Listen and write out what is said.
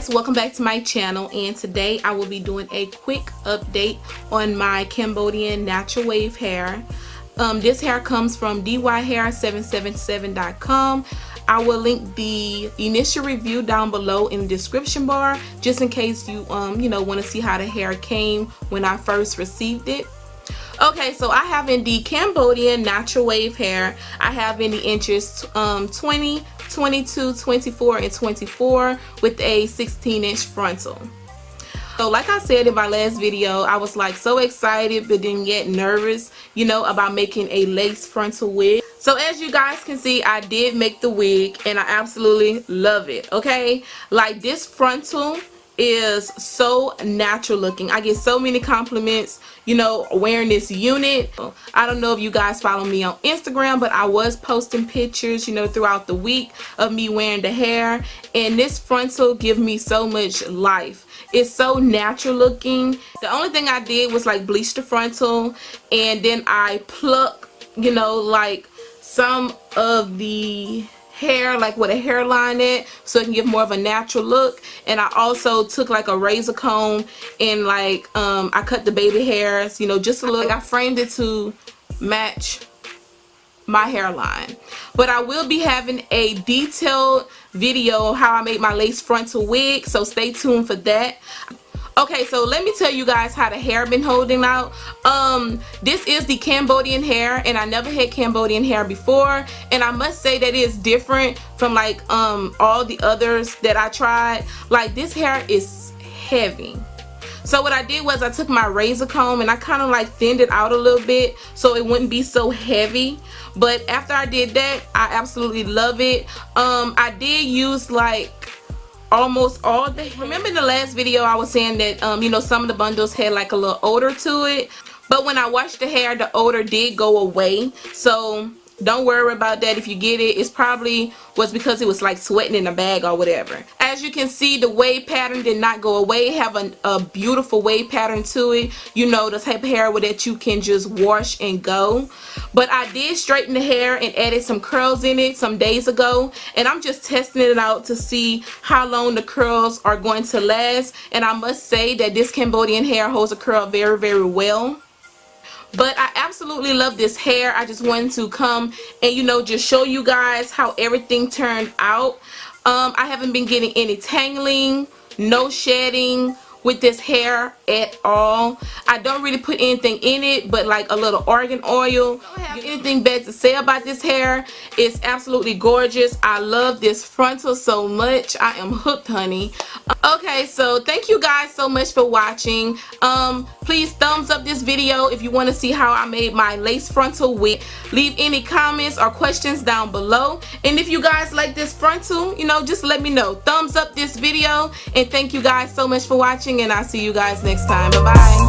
guys, welcome back to my channel, and today I will be doing a quick update on my Cambodian natural wave hair. This hair comes from dyhair777.com. I will link the initial review down below in the description bar, just in case you want to see how the hair came when I first received it. Okay, so I have in the Cambodian natural wave hair, I have in the inches 20, 22, 24, and 24 with a 16-inch frontal. So like I said in my last video, I was like so excited but then yet nervous, about making a lace frontal wig. So as you guys can see, I did make the wig and I absolutely love it. Okay, like this frontal is so natural looking. I get so many compliments, wearing this unit. I don't know if you guys follow me on Instagram, but I was posting pictures, throughout the week of me wearing the hair, and this frontal give me so much life. It's so natural looking. The only thing I did was like bleach the frontal, and then I pluck, like some of the hair, like with a hairline at, so it can give more of a natural look. And I also took like a razor comb and like I cut the baby hairs, just a little. I framed it to match my hairline. But I will be having a detailed video how I made my lace frontal wig, so stay tuned for that. Okay, so let me tell you guys how the hair been holding out. This is the Cambodian hair, and I never had Cambodian hair before, and I must say that it's different from like all the others that I tried. Like this hair is heavy. So what I did was I took my razor comb and I kind of like thinned it out a little bit so it wouldn't be so heavy. But after I did that, I absolutely love it. I did use like almost all the hair. Remember in the last video I was saying that some of the bundles had like a little odor to it, but when I washed the hair, the odor did go away. So don't worry about that. If you get it, it's probably was because it was like sweating in a bag or whatever. As you can see, the wave pattern did not go away. Have a beautiful wave pattern to it, the type of hair that you can just wash and go. But I did straighten the hair and added some curls in it some days ago, and I'm just testing it out to see how long the curls are going to last. And I must say that this Cambodian hair holds a curl very, very well. But I absolutely love this hair. I just wanted to come and just show you guys how everything turned out. I haven't been getting any tangling, no shedding with this hair at all. I don't really put anything in it but like a little argan oil. I don't have anything bad to say about this hair. It's absolutely gorgeous. I love this frontal so much. I am hooked, honey. Okay, so thank you guys so much for watching. Please thumbs up this video if you want to see how I made my lace frontal wig. Leave any comments or questions down below, and if you guys like this frontal, just let me know. Thumbs up this video, and thank you guys so much for watching, and I'll see you guys next time. Bye bye.